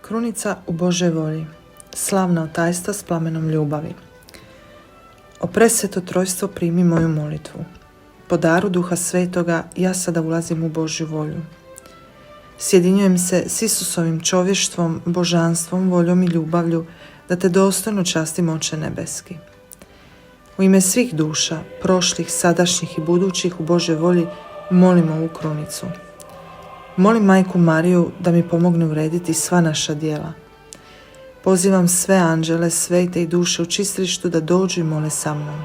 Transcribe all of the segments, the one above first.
Krunica u Božoj volji, slavna tajstva s plamenom ljubavi. O presveto trojstvo primi moju molitvu. Po daru Duha Svetoga ja sada ulazim u Božju volju. Sjedinjujem se s Isusovim čovještvom, božanstvom, voljom i ljubavlju da te dostojno častim, Oče nebeski. U ime svih duša, prošlih, sadašnjih i budućih u Božoj volji, molim ovu krunicu. Molim Majku Mariju da mi pomogne urediti sva naša djela. Pozivam sve anđele, svete i duše u čistilištu da dođu i mole sa mnom.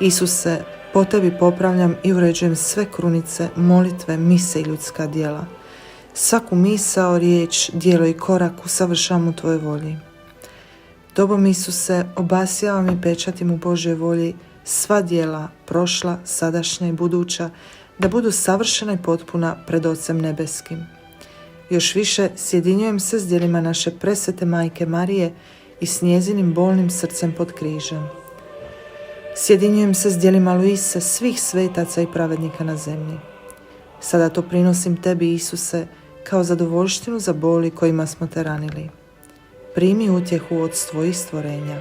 Isuse, po tebi popravljam i uređujem sve krunice, molitve, mise i ljudska djela. Svaku misao, riječ, djelo i korak usavršavam u tvojoj volji. Tobom, Isuse, obasjavam i pečatim u Božoj volji sva djela, prošla, sadašnja i buduća, da budu savršena i potpuna pred Ocem nebeskim. Još više sjedinjujem se s djelima naše presvete Majke Marije i s njezinim bolnim srcem pod križem. Sjedinjujem se s djelima Luise, svih svetaca i pravednika na zemlji. Sada to prinosim tebi, Isuse, kao zadovoljštinu za boli kojima smo te ranili. Primi utjehu od tvojih stvorenja.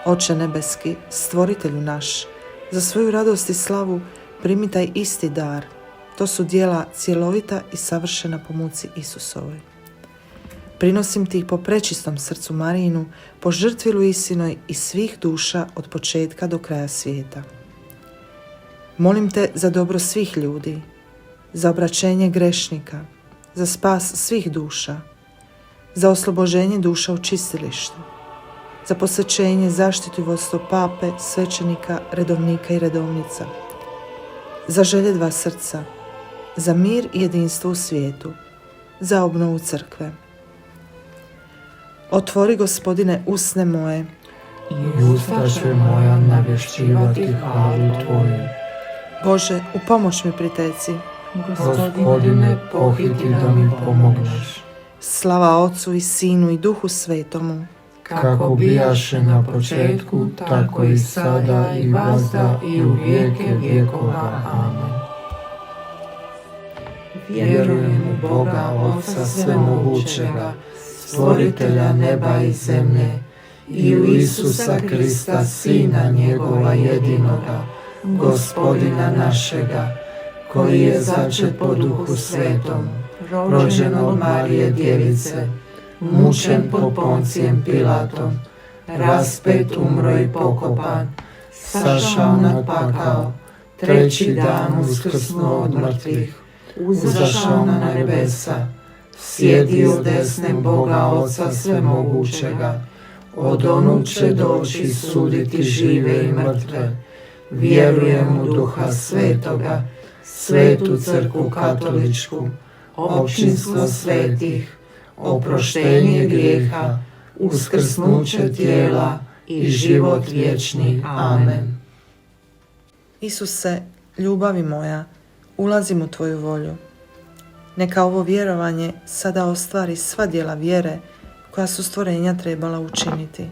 Oče nebeski, stvoritelju naš, za svoju radost i slavu primi taj isti dar. To su djela cjelovita i savršena po muci Isusovoj. Prinosim ti ih po prečistom srcu Marijinu, po žrtvi Luisinoj i svih duša od početka do kraja svijeta. Molim te za dobro svih ljudi, za obraćenje grešnika, za spas svih duša, za oslobođenje duša u čistilištu, za posvećenje, zaštitu i vodstvo pape, svećenika, redovnika i redovnica, za želje dva srca, za mir i jedinstvo u svijetu, za obnovu crkve. Otvori, Gospodine, usne moje i usta će moja navješćivati hvalu Tvoju. Bože, u pomoć mi priteci. Gospodine, pohiti da mi pomogneš. Slava Otcu i Sinu i Duhu Svetomu, kako bijaše na početku, tako i sada i vazda i u vijeke vjekova. Amen. Vjerujem u Boga, Otca Svemogućega, stvoritelja neba i zemlje, i u Isusa Krista, Sina njegova jedinoga, Gospodina našega, koji je začet po Duhu Svetom, rođen od Marije Djevice, mučen pod Poncijem Pilatom, raspet, umro i pokopan, sašao na pakao, treći dan uskrsnuo od mrtvih, uzašao na nebesa, sjedio desne Boga Oca Svemogućega, odonud će doći suditi žive i mrtve. Vjerujem u Duha Svetoga, svetu crkvu katoličku, općinstvo svetih, oproštenje grijeha, uskrsnuće tijela i život vječni. Amen. Isuse, ljubavi moja, ulazim u tvoju volju. Neka ovo vjerovanje sada ostvari sva djela vjere koja su stvorenja trebala učiniti.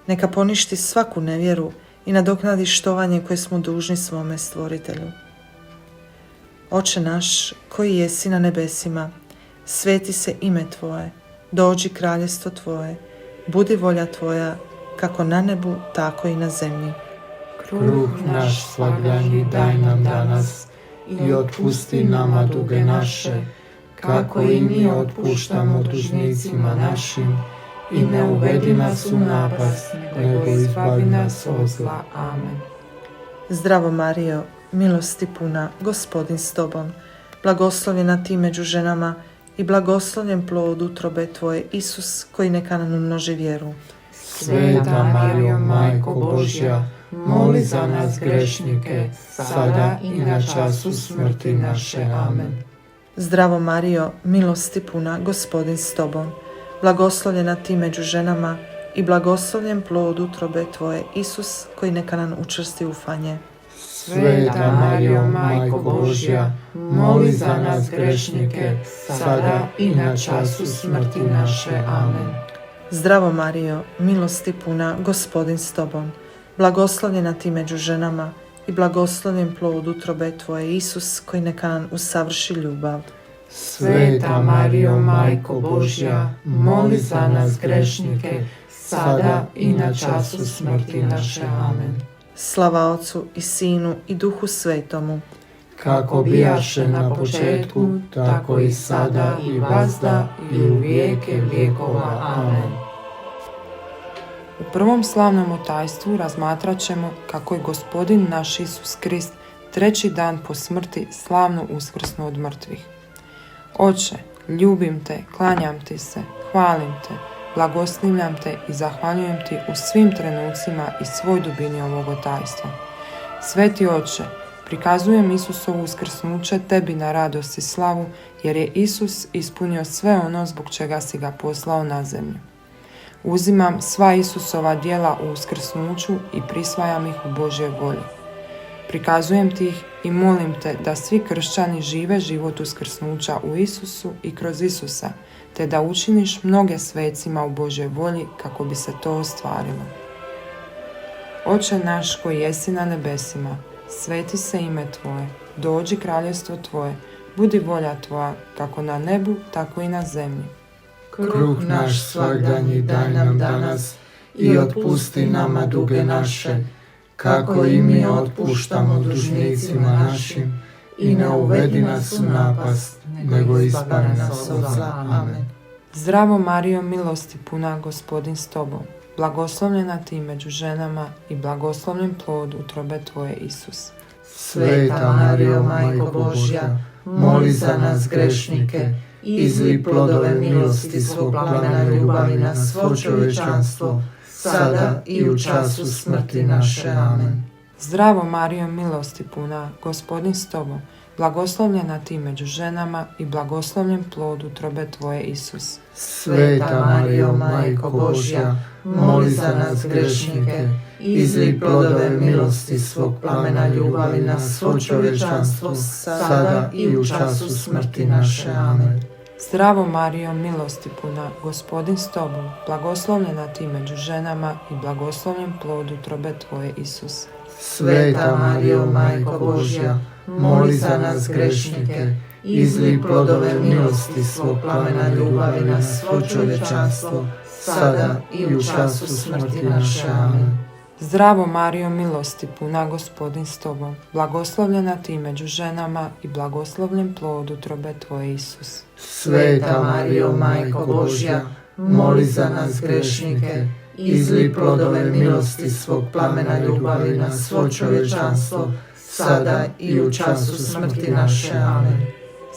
Neka poništi svaku nevjeru i nadoknadi štovanje koje smo dužni svome stvoritelju. Oče naš, koji jesi na nebesima, sveti se ime Tvoje, dođi kraljestvo Tvoje, budi volja Tvoja, kako na nebu, tako i na zemlji. Kruh naš svagdanji daj nam danas i otpusti nama duge naše, kako i mi otpuštamo dužnicima našim, i ne uvedi nas u napast, nego izbavi nas od zla. Amen. Zdravo Marijo, milosti puna, Gospodin s tobom, blagoslovljena ti među ženama i blagoslovljen plod utrobe Tvoje, Isus, koji neka nam umnoži vjeru. Sveta Marijo, Majko Božja, moli za nas grešnike, sada i na času smrti naše. Amen. Zdravo Marijo, milosti puna, Gospodin s tobom, blagoslovljena ti među ženama i blagoslovljen plod utrobe Tvoje, Isus, koji neka nam učvrsti ufanje. Sveta Marijo, Majko Božja, moli za nas grešnike, sada i na času smrti naše. Amen. Zdravo Marijo, milosti puna, Gospodin s tobom, blagoslovljena ti među ženama i blagoslovljen plod utrobe Tvoje, Isus, koji neka nam usavrši ljubav. Sveta Marijo, Majko Božja, moli za nas grešnike, sada i na času smrti naše. Amen. Slava Otcu i Sinu i Duhu Svetomu, Kako bijaše na početku, tako i sada i vazda i u vijeke vjekova. Amen. U prvom slavnom tajstvu razmatrat ćemo kako je Gospodin naš Isus Krist treći dan po smrti slavno uskrsnuo od mrtvih. Oče, ljubim te, klanjam ti se, hvalim te, blagoslavljam te i zahvaljujem ti u svim trenucima i svoj dubini ovog tajstva. Sveti Oče, prikazujem Isusovo uskrsnuće tebi na radost i slavu, jer je Isus ispunio sve ono zbog čega si ga poslao na zemlju. Uzimam sva Isusova djela u uskrsnuću i prisvajam ih u Božjoj volji. Prikazujem ti ih i molim te da svi kršćani žive život uskrsnuća u Isusu i kroz Isusa, te da učiniš mnoge svecima u Božjoj volji kako bi se to ostvarilo. Oče naš koji jesi na nebesima, sveti se ime Tvoje, dođi kraljestvo Tvoje, budi volja Tvoja, kako na nebu, tako i na zemlji. Kruh naš svagdanji daj nam danas i otpusti nama duge naše, kako i mi otpuštamo dužnicima našim, i ne uvedi nas u napast, nego izbavi nas od zla. Amen. Zdravo Marijo, milosti puna, Gospodin s Tobom, blagoslovljena ti među ženama i blagoslovljen plod utrobe Tvoje, Isus. Sveta Marijo, Majko Božja, moli za nas grešnike, izli plodove milosti svog plamena ljubavi na svo čovječanstvo, sada i u času smrti naše. Amen. Zdravo Marijo, milosti puna, Gospodin s Tobom, blagoslovljena ti među ženama i blagoslovljen plod utrobe Tvoje, Isus. Sveta Marijo, Majko Božja, moli za nas grešnike, izli plodove milosti svog plamena ljubavi na svo čovječanstvo, sada i u času smrti naše. Amen. Zdravo Marijo, milosti puna, Gospodin s Tobom, blagoslovljena ti među ženama i blagoslovljen plod utrobe Tvoje, Isus. Sveta Marijo, Majko Božja, moli za nas grešnike, izli plodove milosti svog plamena ljubavi na svo čovječanstvo, sada i u času smrti naše. Amen. Zdravo Marijo, milosti puna, Gospodin s Tobom, blagoslovljena ti među ženama i blagoslovljen plod utrobe Tvoje, Isus. Sveta Marijo, Majko Božja, moli za nas grešnike, izli plodove milosti svog plamena ljubavi na svo čovječanstvo, sada i u času smrti naše. Amen.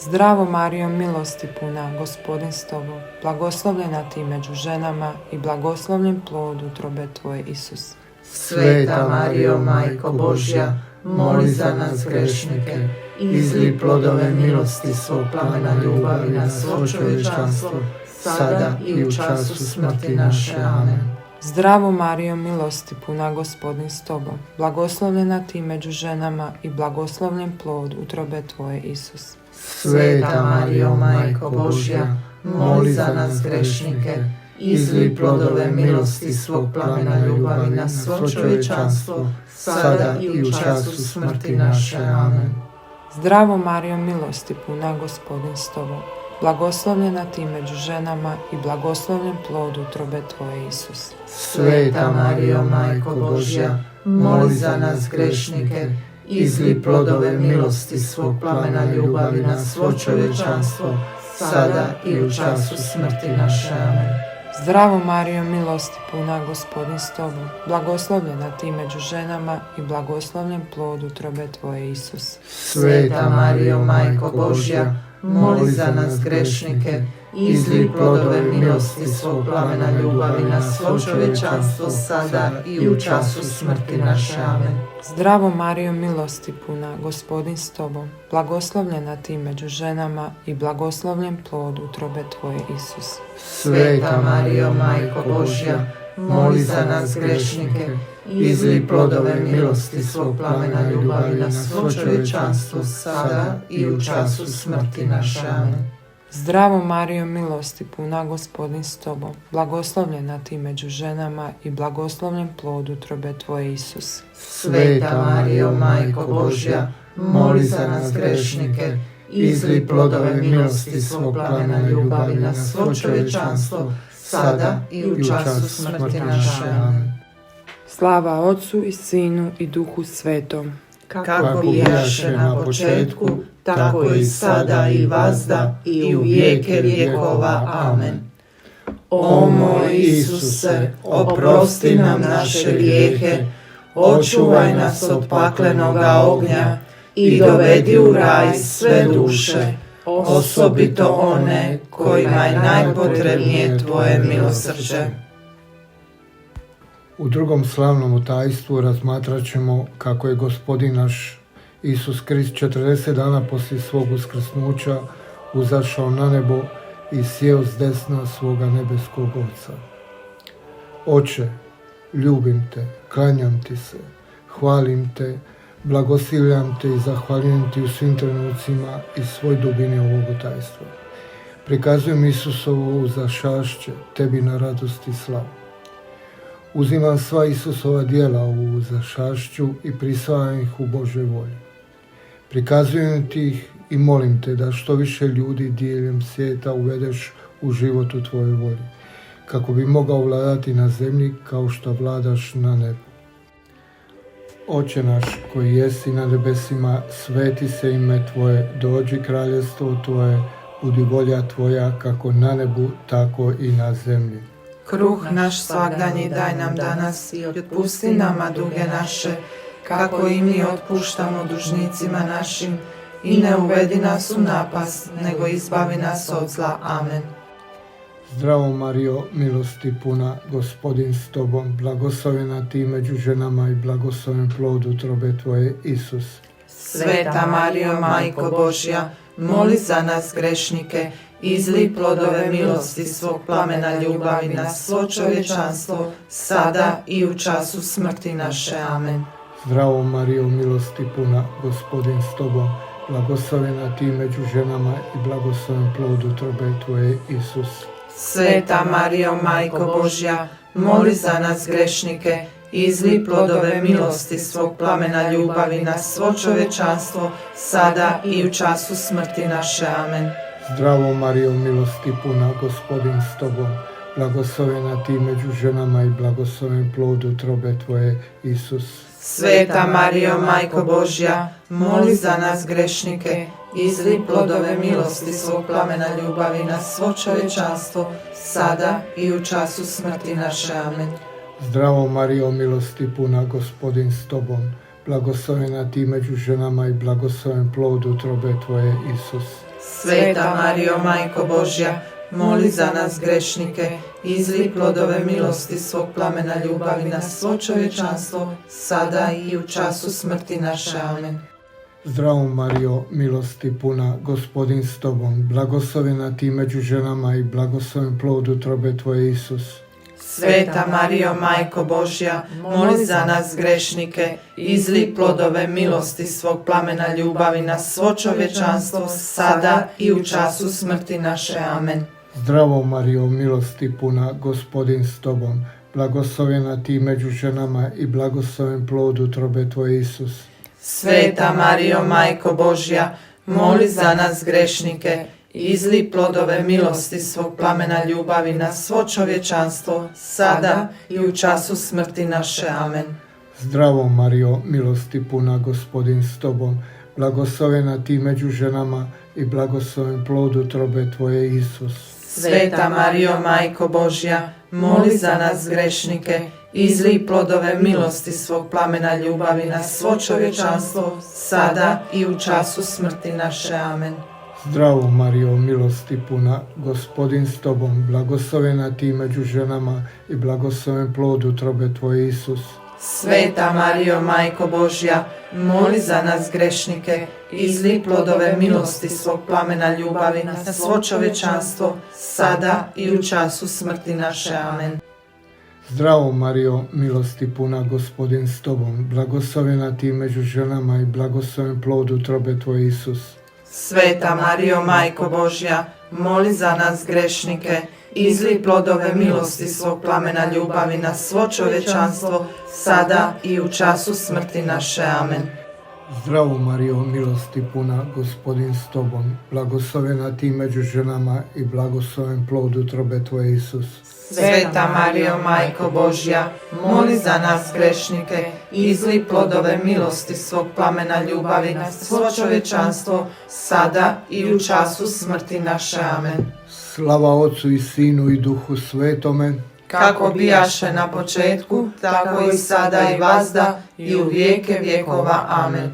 Zdravo Marijo, milosti puna, Gospodin s Tobom, blagoslovljena ti među ženama i blagoslovljen plod utrobe Tvoje, Isus. Sveta Marijo, Majko Božja, moli za nas grešnike, izli plodove milosti svog plamena ljubavi na svo čovječanstvo, sada i u času smrti naše. Amen. Zdravo Marijo, milosti puna, Gospodin s Tobom, blagoslovljena ti među ženama i blagoslovljen plod utrobe Tvoje, Isus. Sveta Marijo, Majko Božja, moli za nas grešnike, izli plodove milosti svog plamena ljubavi na svo čovječanstvo, sada i u času smrti naše. Amen. Zdravo Marijo, milosti puna, Gospodin s Tobom, blagoslovljena ti među ženama i blagoslovljen plod utrobe Tvoje, Isus. Sveta Marijo, Majko Božja, moli za nas grešnike, izli plodove milosti svog plamena ljubavi na svo čovječanstvo, sada i u času smrti naše. Amen. Zdravo Marijo, milosti puna, Gospodin s Tobom, blagoslovljena ti među ženama i blagoslovljen plod utrobe Tvoje, Isus. Sveta Marijo, Majko Božja, moli za nas grešnike, izli plodove milosti svog plamena ljubavi na svo čovječanstvo, sada i u času smrti naše. Amen. Zdravo Marijo, milosti puna, Gospodin s Tobom, blagoslovljena ti među ženama i blagoslovljen plod utrobe Tvoje, Isus. Sveta Marijo, Majko Božja, moli za nas grešnike, izli plodove milosti svog plamena ljubavi na svo čovječanstvo, sada i u času smrti naše. Amen. Zdravo Marijo, milosti puna, Gospodin s Tobom, blagoslovljena ti među ženama i blagoslovljen plod utrobe Tvoje, Isus. Sveta Marijo, Majko Božja, moli za nas grešnike, izli plodove milosti svog plamena ljubavi na svo čovječanstvo, sada i u času smrti naše. Amen. Slava Otcu i Sinu i Duhu Svetom. Kako bijaše na početku, tako i sada i vazda i u vijeke vjekova. Amen. O moj Isuse, oprosti nam naše grijehe, očuvaj nas od paklenoga ognja i dovedi u raj sve duše, osobito one kojima je najpotrebnije Tvoje milosrđe. U drugom slavnom tajstvu razmatrat ćemo kako je Gospodin naš Isus Krist 40 dana poslije svog uskrsnuća uzašao na nebo i sjeo s desna svoga nebeskog Oca. Oče, ljubim te, klanjam ti se, hvalim te, blagoslivljam te i zahvaljujem ti u svim trenucima iz svoj dubine ovog tajstva. Prikazujem Isusovo uzašašće tebi na radost i slavu. Uzimam sva Isusova djela u uzašašću i prisvajam ih u Božoj volji. Prikazujem ti ih i molim te da što više ljudi diljem svijeta uvedeš u život u tvojoj volji, kako bi mogao vladati na zemlji kao što vladaš na nebu. Oče naš koji jesi na nebesima, sveti se ime Tvoje, dođi kraljestvo Tvoje, budi volja Tvoja kako na nebu, tako i na zemlji. Kruh naš svagdanji daj nam danas i otpusti nama duge naše, kako i mi otpuštamo dužnicima našim, i ne uvedi nas u napast, nego izbavi nas od zla. Amen. Zdravo Marijo, milosti puna, Gospodin s tobom, blagoslovljena ti među ženama i blagosloven plod utrobe Tvoje, Isus. Sveta Marijo, Majko Božja, moli za nas grešnike, izli plodove milosti svog plamena ljubavi na svo čovječanstvo, sada i u času smrti naše. Amen. Zdravo Marijo, milosti puna, Gospodin s tobom, blagoslovljena ti među ženama i blagosloven plod utrobe Tvoje, Isus. Sveta Marijo, Majko Božja, moli za nas grešnike, izli plodove milosti svog plamena ljubavi na svo čovječanstvo, sada i u času smrti naše. Amen. Zdravo Marijo, milosti puna, Gospodin s tobom, blagoslovljena ti među ženama i blagosloven plod utrobe Tvoje, Isus. Sveta Marijo, Majko Božja, moli za nas grešnike, izli plodove milosti svog plamena ljubavi na svo čovječanstvo, sada i u času smrti naše. Amen. Zdravo Marijo, milosti puna, Gospodin s tobom, blagoslovljena ti među ženama i blagosloven plod utrobe Tvoje, Isus. Sveta Marijo, Majko Božja, moli za nas grešnike, izli plodove milosti svog plamena ljubavi na svo čovječanstvo, sada i u času smrti naše. Amen. Zdravo Marijo, milosti puna, Gospodin s tobom, blagoslovljena ti među ženama i blagosloven plod utrobe Tvoje, Isus. Sveta Marijo, Majko Božja, moli za nas grešnike, izli plodove milosti svog plamena ljubavi na svo čovječanstvo, sada i u času smrti naše. Amen. Zdravo Marijo, milosti puna, Gospodin s tobom, blagoslovljena ti među ženama i blagosloven plod utrobe Tvoje, Isus. Sveta Marijo, Majko Božja, moli za nas grešnike, izli plodove milosti svog plamena ljubavi na svo čovječanstvo, sada i u času smrti naše. Amen. Zdravo Marijo, milosti puna, Gospodin s tobom, blagoslovljena ti među ženama i blagosloven plod utrobe Tvoje, Isus. Sveta Marijo, Majko Božja, moli za nas grešnike, izli plodove milosti svog plamena ljubavi na svo čovječanstvo, sada i u času smrti naše. Amen. Zdravo Marijo, milosti puna, Gospodin s tobom, blagoslovljena ti među ženama i blagosloven plod utrobe Tvoje, Isus. Sveta Marijo, Majko Božja, moli za nas grešnike, izli plodove milosti svog plamena ljubavi na svo čovječanstvo, sada i u času smrti naše. Amen. Zdravo Marijo, milosti puna, Gospodin s tobom, blagoslovljena ti među ženama i blagosloven plod utrobe Tvoje, Isus. Sveta Marijo, Majko Božja, moli za nas grešnike, izli plodove milosti svog plamena ljubavi na svo čovječanstvo, sada i u času smrti naše. Amen. Zdravo Marijo, milosti puna, Gospodin s tobom, blagoslovljena ti među ženama i blagosloven plod utrobe tvoje, Isus. Sveta Marijo, Majko Božja, moli za nas grešnike i izli plodove milosti svog plamena ljubavi na svo čovječanstvo, sada i u času smrti naše. Amen. Slava Otcu i Sinu i Duhu Svetome, Kako bijaše na početku, tako i sada i vazda i u vijeke vjekova. Amen.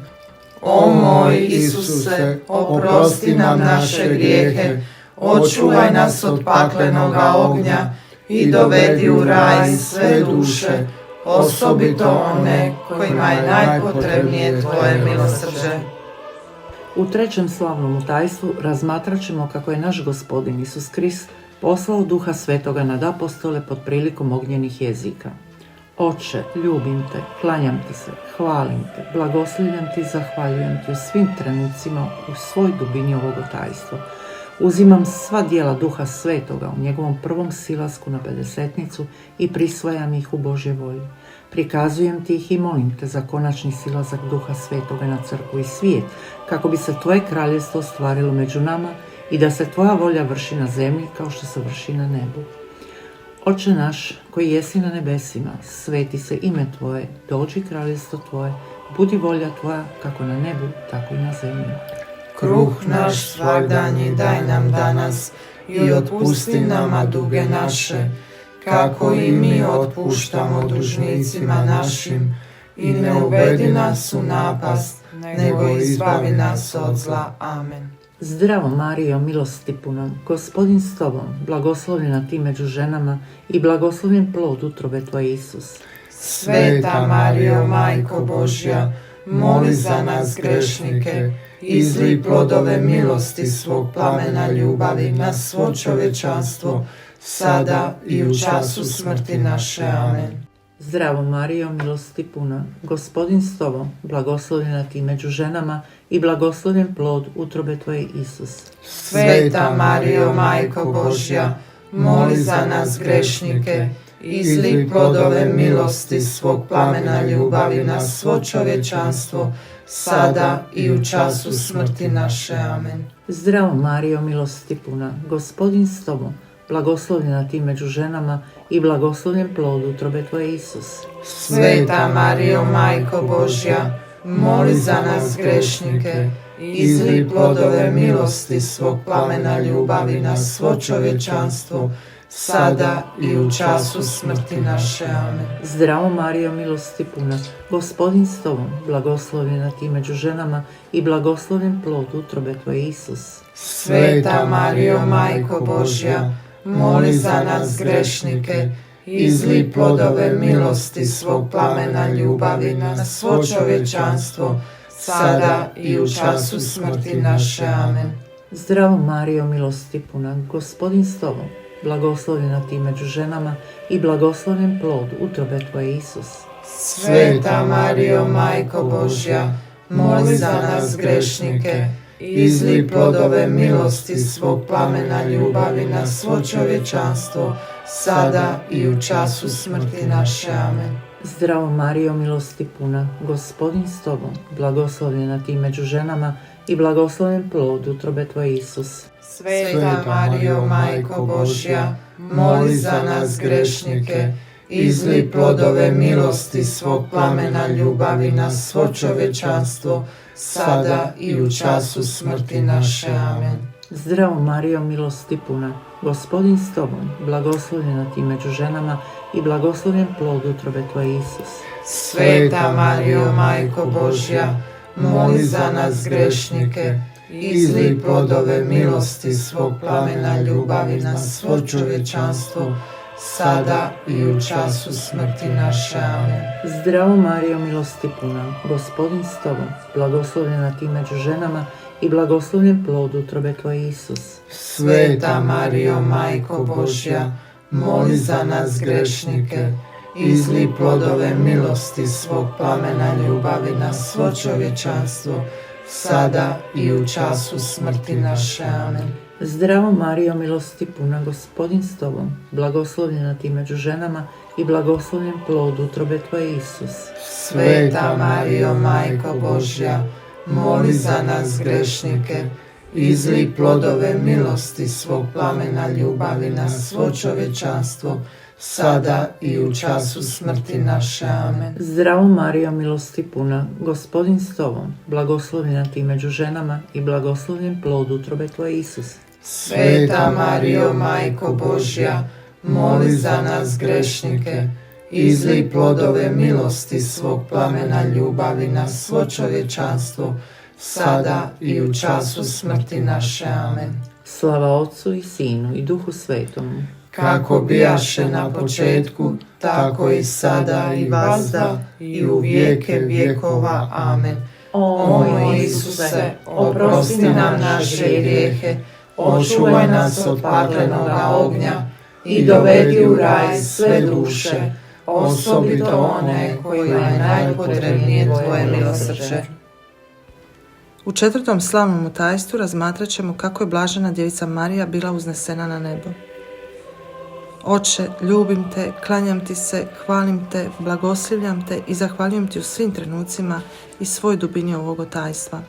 O moj Isuse, oprosti nam naše grijehe, očuvaj nas od paklenoga ognja i dovedi u raj sve duše, osobito one kojima je najpotrebnije tvoje milosrđe. U trećem slavnom tajstvu razmatrat ćemo kako je naš Gospodin Isus Krist poslao Duha Svetoga nad apostole pod prilikom ognjenih jezika. Oče, ljubim te, klanjam ti se, hvalim te, blagoslovljam ti, zahvaljujem ti u svim trenucima u svoj dubini ovog tajstva. Uzimam sva djela Duha Svetoga u njegovom prvom silasku na pedesetnicu i prisvajam ih u Božje volji. Prikazujem ti ih i molim te za konačni silazak Duha Svetoga na crkvu i svijet, kako bi se tvoje kraljevstvo ostvarilo među nama i da se tvoja volja vrši na zemlji kao što se vrši na nebu. Oče naš, koji jesi na nebesima, sveti se ime tvoje, dođi kraljevstvo tvoje, budi volja tvoja kako na nebu, tako i na zemlji. Kruh naš svagdanji daj nam danas i otpusti nama duge naše, kako i mi otpuštamo dužnicima našim, i ne uvedi nas u napast, nego izbavi nas od zla. Amen. Zdravo Marijo, milosti puna, Gospodin s tobom, blagoslovljena ti među ženama i blagoslovljen plod utrobe tvoje, Isus. Sveta Marijo, Majko Božja, moli za nas grešnike, izli plodove milosti svog plamena ljubavi na svo čovječanstvo, sada i u času smrti naše. Amen. Zdravo Marijo, milosti puna, Gospodin s tobom, blagoslovljena ti među ženama i blagoslovljen plod utrobe tvoje, Isus. Sveta Marijo, Majko Božja, moli za nas grešnike, izli plodove milosti svog plamena ljubavi na svo čovječanstvo, sada i u času smrti naše. Amen. Zdravo Marijo, milosti puna, Gospodin s tobom, blagoslovljena ti među ženama i blagoslovljen plod utrobe tvoje, Isus. Sveta Marijo, Majko Božja, moli za nas grešnike, izli plodove milosti svog plamena ljubavi na svo čovječanstvo, sada i u času smrti naše. Amen. Zdravo Marijo, milosti puna, Gospodin s tobom, blagoslovljena ti među ženama i blagoslovljen plod utrobe tvoje, Isus. Sveta Marijo, Majko Božja, moli za nas grešnike, izli plodove milosti svog plamena ljubavi na svo čovječanstvo, sada i u času smrti naše. Amen. Zdravo Marijo, milosti puna, Gospodin s tobom, blagoslovljena ti među ženama i blagoslovljen plod utrobe tvoje, Isus. Sveta Marijo, Majko Božja, moli za nas grešnike, izli plodove milosti svog plamena ljubavi na svo čovječanstvo, sada i u času smrti naše. Amen. Zdravo Marijo, milosti puna, Gospodin s tobom, blagoslovljena ti među ženama i blagoslovljen plod utrobe tvoje, Isus. Sveta Marijo, Majko Božja, moli za nas grešnike, izli plodove milosti svog plamena ljubavi na svo čovječanstvo, sada i u času smrti naše. Amen. Zdravo Marijo, milosti puna, Gospodin s tobom, blagoslovljena ti među ženama i blagoslovljen plod utrobe tvoje, Isus. Sveta Marijo, Majko Božja, moli za nas grešnike, izli plodove milosti svog plamena ljubavi na svo čovječanstvo, sada i u času smrti naše. Amen. Zdravo Marijo, milosti puna, Gospodin s tobom, blagoslovljena ti među ženama i blagoslovljen plod utrobe tvoje, Isus. Sveta Marijo, Majko Božja, moli za nas grešnike, izli plodove milosti svog plamena ljubavi na svo čovječanstvo, sada i u času smrti naše. Amen. Zdravo Marijo, milosti puna, Gospodin s tobom, blagoslovljena ti među ženama i blagoslovljen plod utrobe Tvoje, Isus. Sveta Marijo, Majko Božja, moli za nas grešnike, izli plodove milosti svog plamena ljubavi na svo čovječanstvo, sada i u času smrti naše. Amen. Zdravo Marijo, milosti puna, Gospodin s Tobom, blagoslovljena Ti među ženama i blagoslovljen plod utrobe Tvoje, Isus. Sveta Marijo, Majko Božja, moli za nas grešnike, izli plodove milosti svog plamena ljubavi na svo čovječanstvo, sada i u času smrti naše. Amen. Slava Otcu i Sinu i Duhu Svetomu, kako bijaše na početku, tako i sada i vazda i u vijeke vjekova. Amen. O moj Isuse, oprosti nam naše grijehe, očuvaj nas od paklenoga ognja i dovedi u raj sve duše, osobito one kojima je najpotrebnije Tvoje milosrđe. U 4. slavnom tajstvu razmatrat ćemo kako je blažena djevica Marija bila uznesena na nebo. Oče, ljubim Te, klanjam Ti se, hvalim Te, blagoslivljam Te i zahvaljujem Ti u svim trenucima i svoj dubini ovog tajstva.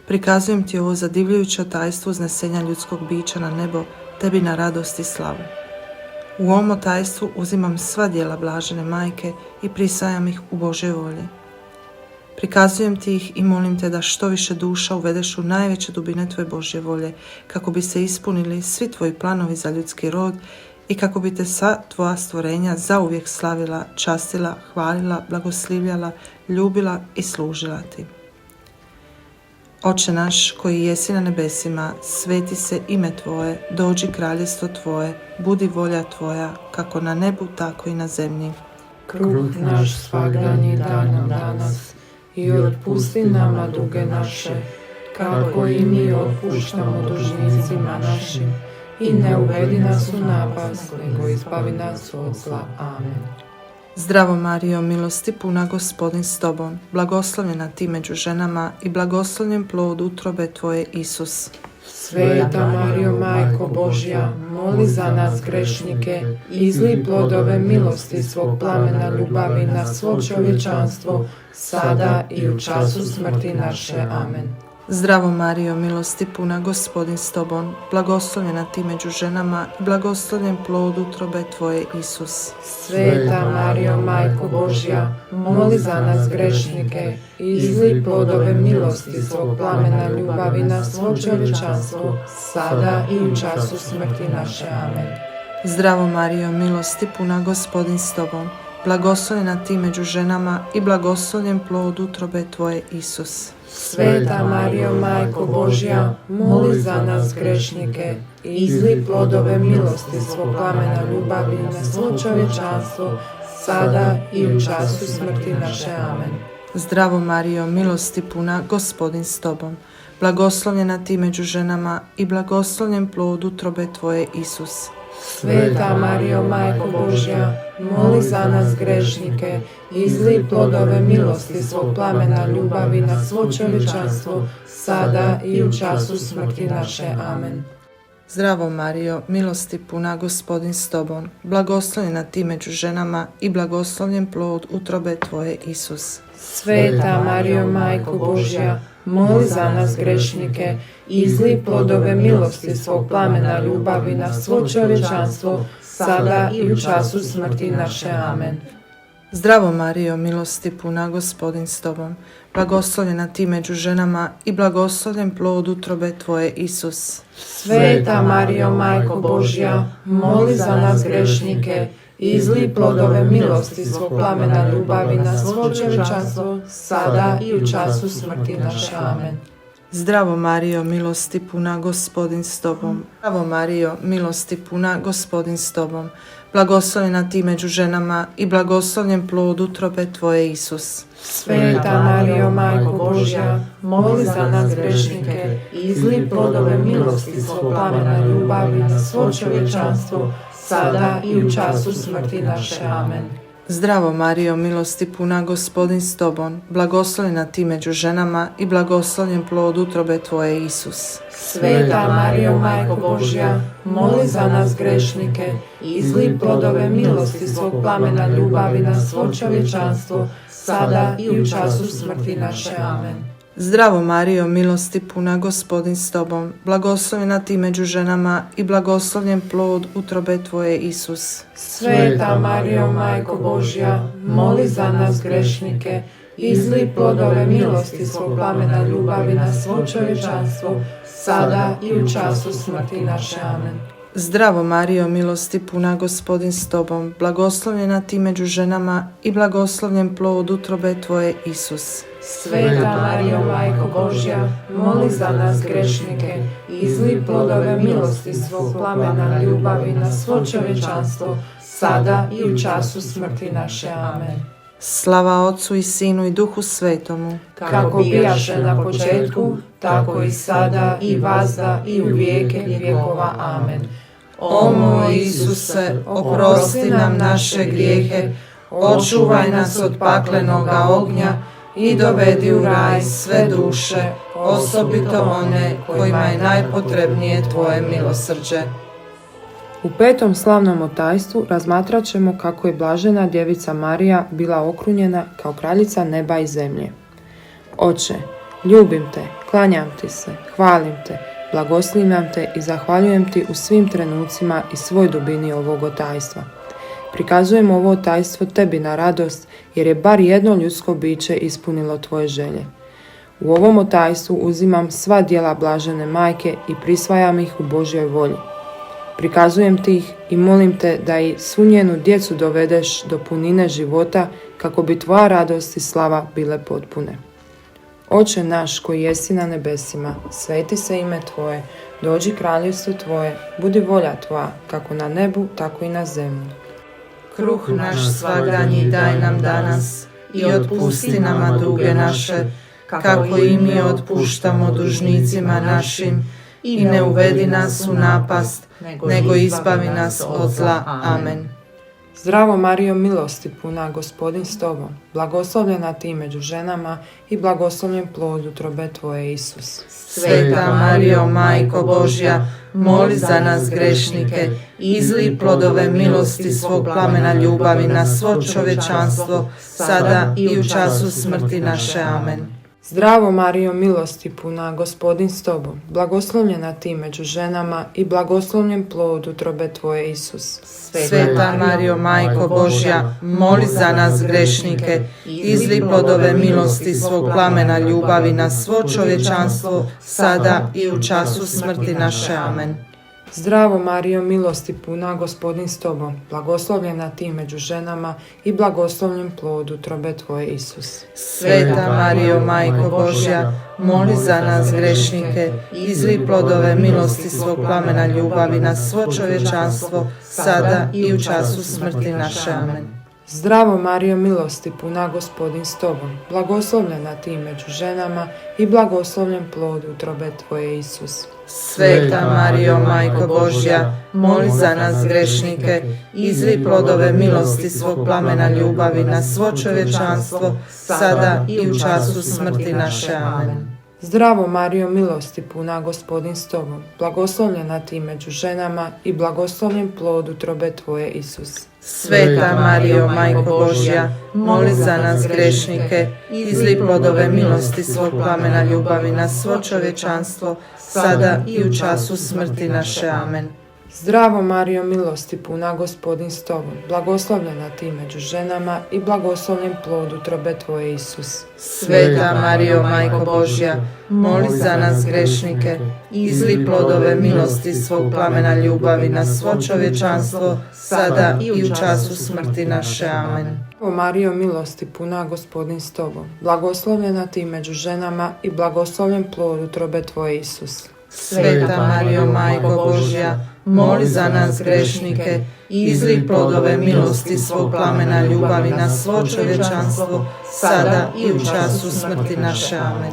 Prikazujem Ti ovo zadivljujuće tajstvo uznesenja ljudskog bića na nebo, Tebi na radost i slavu. U ovom tajstvu uzimam sva djela blažene majke i prisvajam ih u Božoj volji. Prikazujem Ti ih i molim Te da što više duša uvedeš u najveće dubine Tvoje Božje volje, kako bi se ispunili svi Tvoji planovi za ljudski rod i kako bi Te sva Tvoja stvorenja zauvijek slavila, častila, hvalila, blagoslivljala, ljubila i služila Ti. Oče naš koji jesi na nebesima, sveti se ime Tvoje, dođi kraljestvo Tvoje, budi volja Tvoja, kako na nebu, tako i na zemlji. Kruh naš svagdanji daj nam danas i otpusti nama duge naše, kako i mi otpuštamo dužnicima našim. I ne uvedi nas u napast, nego izbavi nas od zla. Amen. Zdravo Marijo, milosti puna, Gospodin s Tobom, blagoslovljena Ti među ženama i blagoslovljen plod utrobe Tvoje, Isus. Sveta Marijo, Majko Božja, moli za nas grešnike, izli plodove milosti svog plamena ljubavi na svo čovječanstvo, sada i u času smrti naše. Amen. Zdravo Marijo, milosti puna, Gospodin s Tobom, blagoslovljena Ti među ženama i blagoslovljen plod utrobe Tvoje, Isus. Sveta Marijo, Majko Božja, moli za nas grešnike, izli plodove milosti svog plamena ljubavi na svo čovječanstvo, sada i u času smrti naše. Amen. Zdravo Marijo, milosti puna, Gospodin s Tobom, blagoslovljena Ti među ženama i blagoslovljen plod utrobe Tvoje, Isus. Sveta Marijo, Majko Božja, moli za nas grešnike, izli plodove milosti svog plamena ljubavi na svo čovječanstvo, sada i u času smrti naše. Amen. Zdravo Marijo, milosti puna, Gospodin s Tobom, blagoslovljena Ti među ženama i blagoslovljen plod utrobe Tvoje, Isus. Sveta Marijo, Majko Božja, moli za nas grešnike, izli plodove milosti svog plamena ljubavi na svo čovječanstvo, sada i u času smrti naše. Amen. Zdravo Marijo, milosti puna, Gospodin s Tobom, blagoslovljena Ti među ženama i blagoslovljen plod utrobe Tvoje, Isus. Sveta Marijo, Majko Božja, moli za nas grešnike, izli plodove milosti svog plamena ljubavi na svo čovječanstvo, sada i u času smrti naše. Amen. Zdravo Marijo, milosti puna, Gospodin s Tobom, blagoslovljena Ti među ženama i blagoslovljen plod utrobe Tvoje, Isus. Sveta Marijo, Majko Božja, moli za nas grešnike, izli plodove milosti svog plamena ljubavi na svo čovječanstvo, sada i u času smrti naše. Amen. Zdravo Marijo, milosti puna, Gospodin s Tobom. Zdravo Marijo, milosti puna, Gospodin s Tobom, blagoslovljena Ti među ženama i blagoslovljen plod utrobe Tvoje, Isus. Sveta Marijo, Majko Božja, moli za nas grešnike, izli plodove milosti svog plamena ljubavi na svo čovječanstvo, sada i u času smrti naše. Amen. Zdravo Marijo, milosti puna, Gospodin s tobom, blagoslovljena ti među ženama i blagoslovljen plod utrobe tvoje, Isus. Sveta Marijo, Majko Božja, moli za nas grešnike i izli plodove milosti svog plamena ljubavi na svo čovječanstvo, sada i u času smrti naše. Amen. Zdravo Marijo, milosti puna, Gospodin s tobom, blagoslovljena ti među ženama i blagoslovljen plod utrobe tvoje, Isus. Sveta Marijo, Majko Božja, moli za nas grešnike i izli plodove milosti svog plamena ljubavi na svo čovječanstvo, sada i u času smrti naše. Amen. Zdravo Marijo, milosti puna, Gospodin s tobom, blagoslovljena ti među ženama i blagoslovljen plod utrobe tvoje, Isus. Sveta Marijo, Majko Božja, moli za nas grešnike i izli plodove milosti svog plamena ljubavi na svo čovječanstvo, sada i u času smrti naše. Amen. Slava Otcu i Sinu i Duhu Svetomu, Kako bijaše na početku, tako i sada i vazda i u vijeke vjekova. Amen. O moj Isuse, oprosti nam naše grijehe, očuvaj nas od paklenoga ognja i dovedi u raj sve duše, osobito one kojima je najpotrebnije tvoje milosrđe. U petom slavnom otajstvu razmatrat ćemo kako je blažena djevica Marija bila okrunjena kao kraljica neba i zemlje. Oče, ljubim te, klanjam ti se, hvalim te, blagoslavljam te i zahvaljujem ti u svim trenucima i svoj dubini ovog otajstva. Prikazujem ovo otajstvo tebi na radost, jer je bar jedno ljudsko biće ispunilo tvoje želje. U ovom otajstvu uzimam sva djela blažene majke i prisvajam ih u Božjoj volji. Prikazujem ti ih i molim te da i svu njenu djecu dovedeš do punine života, kako bi tvoja radost i slava bile potpune. Oče naš koji jesi na nebesima, sveti se ime tvoje, dođi kraljevstvo tvoje, budi volja tvoja, kako na nebu, tako i na zemlji. Kruh naš svagdanji daj nam danas i otpusti nama duge naše, kako i mi otpuštamo dužnicima našim, i ne uvedi nas u napast, nego izbavi nas od zla. Amen. Zdravo Marijo, milosti puna, Gospodin s tobom, blagoslovljena ti među ženama i blagoslovljen plod utrobe tvoje, Isus. Sveta Marijo, Majko Božja, moli za nas grešnike i izli plodove milosti svog plamena ljubavi na svo čovječanstvo, sada i u času smrti naše. Amen. Zdravo Marijo, milosti puna, Gospodin s tobom, blagoslovljena ti među ženama i blagoslovljen plod utrobe tvoje, Isus. Sveta Marijo, Majko Božja, moli za nas grešnike i izli plodove milosti svog plamena ljubavi na svo čovječanstvo, sada i u času smrti naše. Amen. Zdravo Marijo, milosti puna, Gospodin s tobom, blagoslovljena ti među ženama i blagoslovljen plod utrobe tvoje, Isus. Sveta Marijo, Majko Božja, moli za nas grešnike i izli plodove milosti svog plamena ljubavi na svo čovječanstvo, sada i u času smrti naše. Amen. Zdravo Marijo, milosti puna, Gospodin s tobom, blagoslovljena ti među ženama i blagoslovljen plod utrobe tvoje, Isus. Sveta Marijo, Majko Božja, moli za nas grešnike i izli plodove milosti svog plamena ljubavi na svo čovječanstvo, sada i u času smrti naše. Amen. Zdravo Marijo, milosti puna, Gospodin s tobom, blagoslovljena ti među ženama i blagoslovljen plod utrobe tvoje, Isus. Sveta Marijo, Majko Božja, moli za nas grešnike i izli plodove milosti svog plamena ljubavi na svo čovječanstvo, sada i u času smrti naše. Amen. Zdravo Marijo, milosti puna, Gospodin s tobom, blagoslovljena ti među ženama i blagoslovljen plod utrobe tvoje, Isus. Sveta Marijo, Majko Božja, moli za nas grešnike i izli plodove milosti svog plamena ljubavi na svo čovječanstvo, sada i u času smrti naše. Amen. O Marijo, milosti puna, Gospodin s tobom, blagoslovljena ti među ženama i blagoslovljen plod utrobe tvoje, Isus. Sveta Marijo, Majko Božja, moli za nas grešnike i izli plodove milosti svog plamena ljubavi na svo čovječanstvo, sada i u času smrti naše. Amen.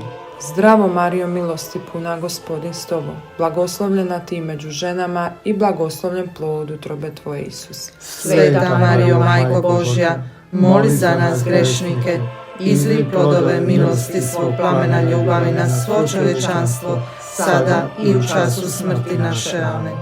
Zdravo Marijo, milosti puna, Gospodin s tobom, blagoslovljena ti među ženama i blagoslovljen plod utrobe tvoje, Isus. Sveta Marijo, Majko Božja, moli za nas grešnike, izli plodove milosti svog plamena ljubavi na svo čovječanstvo, sada i u času smrti naše. Amen.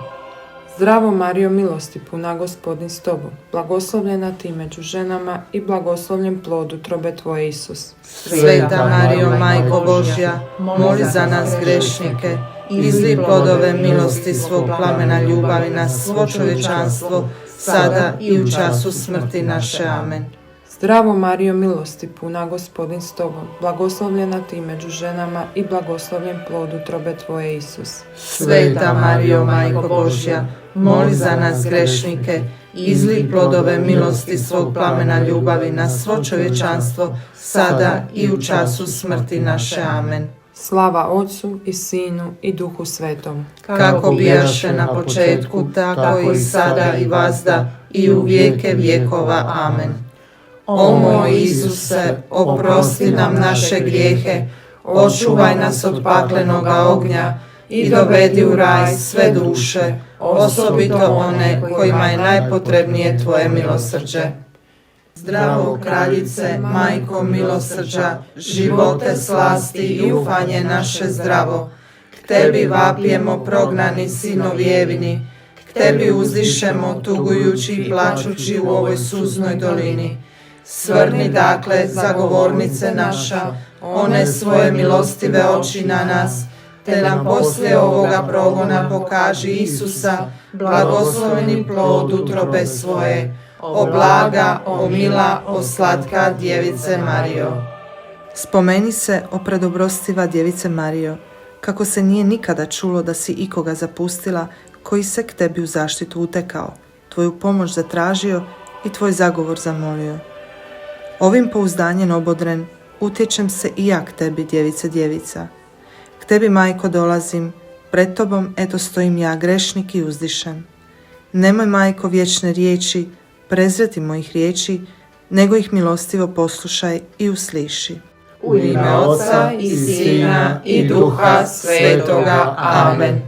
Zdravo Marijo, milosti puna, Gospodin s tobom, blagoslovljena ti među ženama i blagoslovljen plod utrobe tvoje, Isus. Sveta Marijo, Majko Božja, moli za nas grešnike, izli plodove milosti svog plamena ljubavi na svo čovječanstvo, sada i u času smrti naše. Amen. Zdravo Marijo, milosti puna, Gospodin s tobom, blagoslovljena ti među ženama i blagoslovljen plod utrobe tvoje, Isus. Sveta Marijo, Majko Božja, moli za nas grešnike, izli plodove milosti svog plamena ljubavi na svo čovječanstvo, sada i u času smrti naše. Amen. Slava Otcu i Sinu i Duhu Svetom. Kako bijaše na početku, tako i sada i vazda i u vijeke vjekova. Amen. O moj Isuse, oprosti nam naše grijehe, očuvaj nas od paklenoga ognja i dovedi u raj sve duše, osobito one kojima je najpotrebnije tvoje milosrđe. Zdravo kraljice, majko milosrđa, živote, slasti i ufanje naše zdravo, k tebi vapijemo prognani sinovi Evini, k tebi uzdišemo tugujući i plačući u ovoj suznoj dolini. Svrni dakle, zagovornice naša, one svoje milostive oči na nas, te nam poslije ovoga progona pokaži Isusa, blagosloveni plod utrobe svoje. O blaga, o mila, o slatka djevice Marijo. Spomeni se, o predobrostiva djevice Marijo, kako se nije nikada čulo da si ikoga zapustila koji se k tebi u zaštitu utekao, tvoju pomoć zatražio i tvoj zagovor zamolio. Ovim pouzdanjem obodren, utječem se i ja k tebi, djevice djevica. K tebi, majko, dolazim, pred tobom eto stojim ja, grešnik i uzdišen. Nemoj, majko, vječne riječi, prezreti mojih riječi, nego ih milostivo poslušaj i usliši. U ime Oca i Sina i Duha Svetoga. Amen.